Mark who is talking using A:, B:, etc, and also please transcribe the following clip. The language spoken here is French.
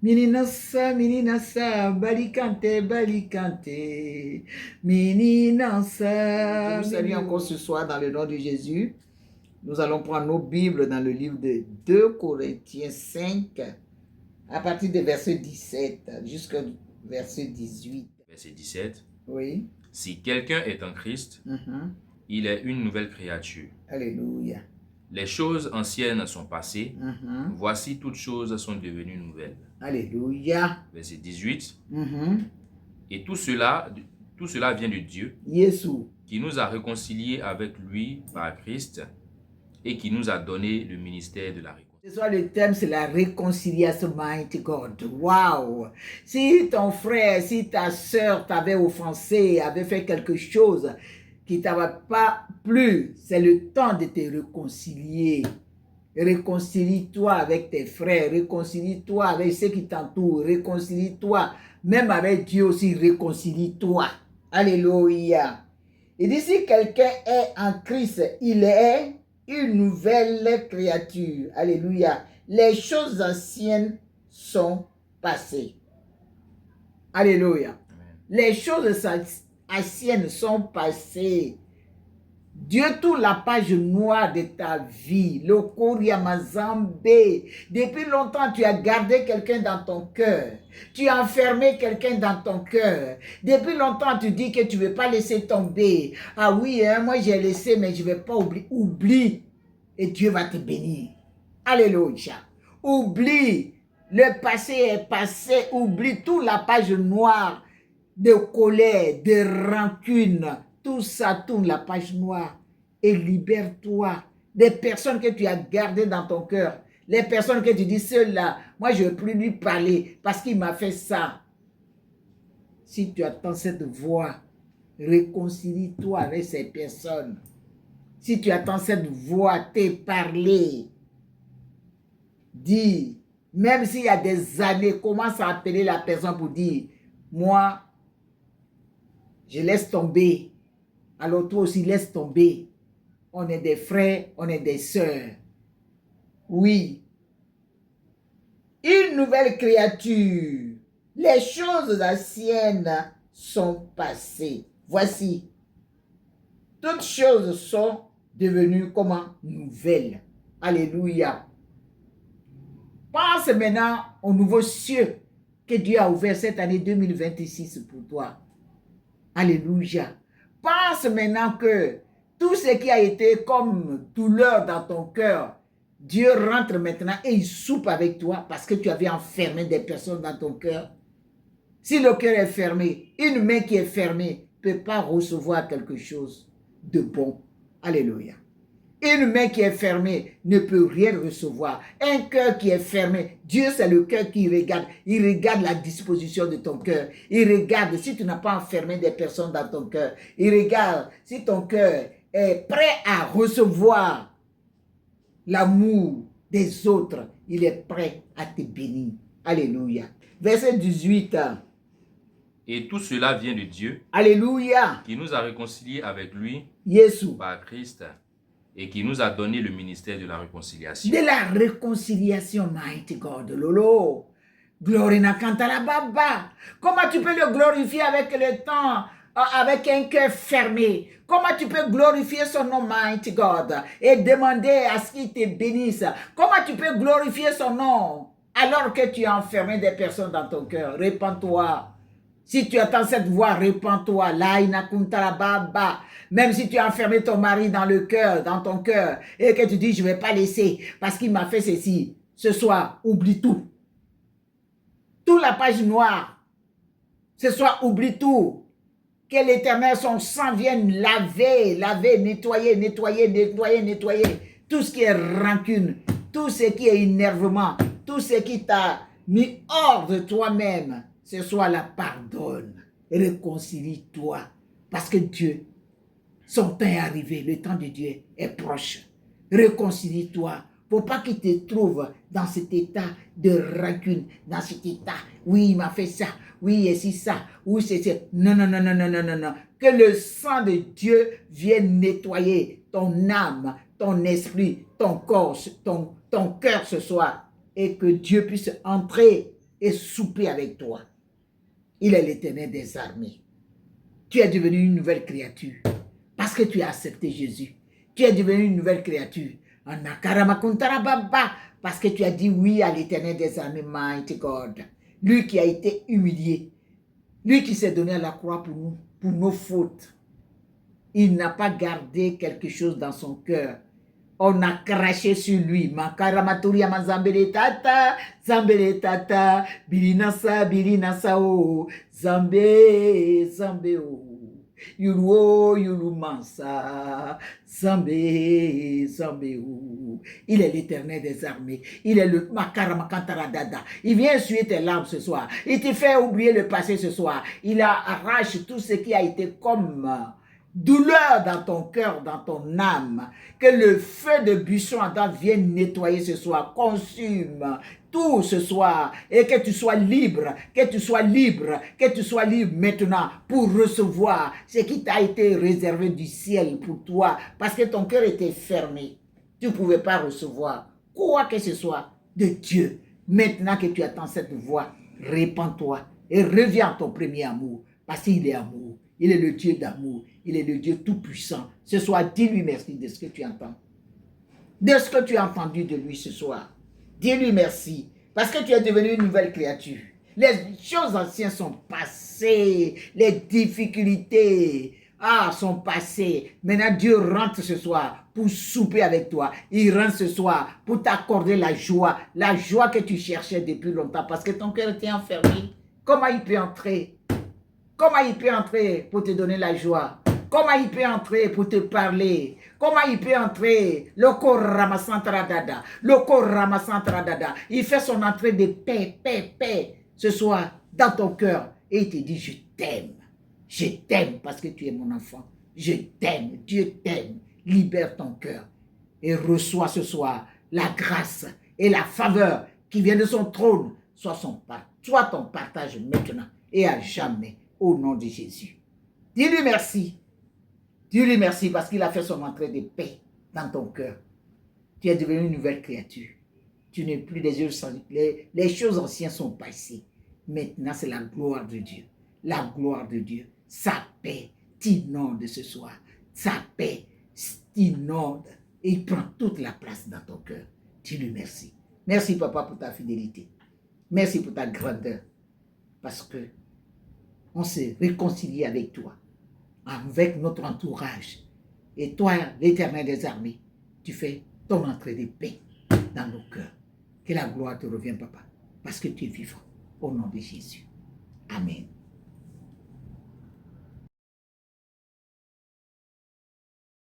A: Mininasa, mininasa, balikante, balikante. Mininasa. Nous saluons encore ce soir dans le nom de Jésus. Nous allons prendre nos Bibles dans le livre de 2 Corinthiens 5, à partir du verset 17 jusqu'au verset 18.
B: Verset 17.
A: Oui.
B: Si quelqu'un est en Christ, il est une nouvelle créature.
A: Alléluia.
B: Les choses anciennes sont passées. Voici toutes choses sont devenues nouvelles.
A: Alléluia.
B: Verset 18. Et tout cela vient de Dieu,
A: Jésus,
B: qui nous a réconciliés avec lui par Christ et qui nous a donné le ministère de la réconciliation.
A: Ce soir, le thème, c'est la réconciliation, mighty God. Wow! Si ton frère, si ta soeur t'avait offensé, avait fait quelque chose qui ne t'avait pas plu, c'est le temps de te réconcilier. Réconcilie-toi avec tes frères, réconcilie-toi avec ceux qui t'entourent, réconcilie-toi, même avec Dieu aussi, réconcilie-toi. Alléluia. Il dit, si quelqu'un est en Christ, il est une nouvelle créature. Alléluia. Les choses anciennes sont passées. Alléluia. Les choses anciennes sont passées. Dieu tourne la page noire de ta vie. Le Koryamazambé. Depuis longtemps, tu as gardé quelqu'un dans ton cœur. Tu as enfermé quelqu'un dans ton cœur. Depuis longtemps, tu dis que tu ne veux pas laisser tomber. Ah oui, hein, moi j'ai laissé, mais je ne vais pas oublier. Oublie et Dieu va te bénir. Alléluia. Oublie. Le passé est passé. Oublie toute la page noire de colère, de rancune. Tout ça tourne la page noire et libère-toi des personnes que tu as gardées dans ton cœur. Les personnes que tu dis, ceux-là, moi je ne veux plus lui parler parce qu'il m'a fait ça. Si tu attends cette voix, réconcilie-toi avec ces personnes. Si tu attends cette voix te parler, dis, même s'il y a des années, commence à appeler la personne pour dire, moi, je laisse tomber. Alors toi aussi, laisse tomber. On est des frères, on est des sœurs. Oui. Une nouvelle créature. Les choses anciennes sont passées. Voici. Toutes choses sont devenues comment? Nouvelles. Alléluia. Pense maintenant aux nouveaux cieux que Dieu a ouverts cette année 2026 pour toi. Alléluia. Pense maintenant que tout ce qui a été comme douleur dans ton cœur, Dieu rentre maintenant et il soupe avec toi parce que tu avais enfermé des personnes dans ton cœur. Si le cœur est fermé, une main qui est fermée ne peut pas recevoir quelque chose de bon. Alléluia. Une main qui est fermée ne peut rien recevoir. Un cœur qui est fermé, Dieu c'est le cœur qui regarde. Il regarde la disposition de ton cœur. Il regarde si tu n'as pas enfermé des personnes dans ton cœur. Il regarde si ton cœur est prêt à recevoir l'amour des autres. Il est prêt à te bénir. Alléluia. Verset 18.
B: Et tout cela vient de Dieu.
A: Alléluia.
B: Qui nous a réconciliés avec lui
A: Jésus.
B: Par Christ. Et qui nous a donné le ministère de la réconciliation.
A: De la réconciliation, mighty God. Lolo. Glory na kantala baba. Comment tu peux le glorifier avec le temps, avec un cœur fermé? Comment tu peux glorifier son nom, mighty God, et demander à ce qu'il te bénisse? Comment tu peux glorifier son nom alors que tu as enfermé des personnes dans ton cœur? Répands-toi. Si tu attends cette voix, répands-toi. Même si tu as enfermé ton mari dans le cœur, dans ton cœur, et que tu dis, je ne vais pas laisser parce qu'il m'a fait ceci. Ce soir, oublie tout. Toute la page noire. Ce soir, oublie tout. Que l'Éternel, son sang vienne laver, nettoyer tout ce qui est rancune, tout ce qui est énervement, tout ce qui t'a mis hors de toi-même. Ce soir, la pardonne. Réconcilie-toi. Parce que Dieu, son temps est arrivé. Le temps de Dieu est proche. Réconcilie-toi. Faut pas qu'il te trouve dans cet état de rancune, dans cet état, oui, il m'a fait ça, oui, et c'est ça, oui, c'est ça. Non. Que le sang de Dieu vienne nettoyer ton âme, ton esprit, ton corps, ton cœur ce soir, et que Dieu puisse entrer et souper avec toi. Il est l'Éternel des armées. Tu es devenu une nouvelle créature parce que tu as accepté Jésus. Tu es devenu une nouvelle créature. Parce que tu as dit oui à l'Éternel des armées, mighty God. Lui qui a été humilié. Lui qui s'est donné à la croix pour nous, pour nos fautes. Il n'a pas gardé quelque chose dans son cœur. On a craché sur lui. Makaramatouria mazambele tata, zambele tata, bilinasa o, zambe o. Yulu mansa, zambe o. Il est l'Éternel des armées. Il est le Makaramakantaradada. Il vient essuyer tes larmes ce soir. Il te fait oublier le passé ce soir. Il arrache tout ce qui a été comme douleur dans ton cœur, dans ton âme, que le feu de buisson ardent vienne nettoyer ce soir, consume tout ce soir, et que tu sois libre, que tu sois libre, que tu sois libre maintenant pour recevoir ce qui t'a été réservé du ciel pour toi, parce que ton cœur était fermé. Tu ne pouvais pas recevoir quoi que ce soit de Dieu. Maintenant que tu attends cette voix, répands-toi et reviens à ton premier amour, parce qu'il est amour. Il est le Dieu d'amour. Il est le Dieu tout-puissant. Ce soir, dis-lui merci de ce que tu entends. De ce que tu as entendu de lui ce soir. Dis-lui merci. Parce que tu es devenu une nouvelle créature. Les choses anciennes sont passées. Les difficultés sont passées. Maintenant, Dieu rentre ce soir pour souper avec toi. Il rentre ce soir pour t'accorder la joie que tu cherchais depuis longtemps. Parce que ton cœur était enfermé. Comment il peut entrer? Comment il peut entrer pour te donner la joie? Comment il peut entrer pour te parler? Comment il peut entrer? Le corps ramassantradada. Le corps ramassantradada. Il fait son entrée de paix ce soir dans ton cœur. Et il te dit, je t'aime. Je t'aime parce que tu es mon enfant. Je t'aime. Dieu t'aime. Libère ton cœur. Et reçois ce soir la grâce et la faveur qui vient de son trône. Soit ton partage maintenant et à jamais. Au nom de Jésus. Dis-lui merci. Dis-lui merci parce qu'il a fait son entrée de paix dans ton cœur. Tu es devenu une nouvelle créature. Tu n'es plus des yeux sans... Les choses anciennes sont passées. Maintenant, c'est la gloire de Dieu. La gloire de Dieu. Sa paix t'inonde ce soir. Sa paix t'inonde. Et il prend toute la place dans ton cœur. Dis-lui merci. Merci, papa, pour ta fidélité. Merci pour ta grandeur. Parce que on s'est réconcilié avec toi, avec notre entourage. Et toi, l'Éternel des armées, tu fais ton entrée de paix dans nos cœurs. Que la gloire te revienne, papa, parce que tu es vivant. Au nom de Jésus. Amen.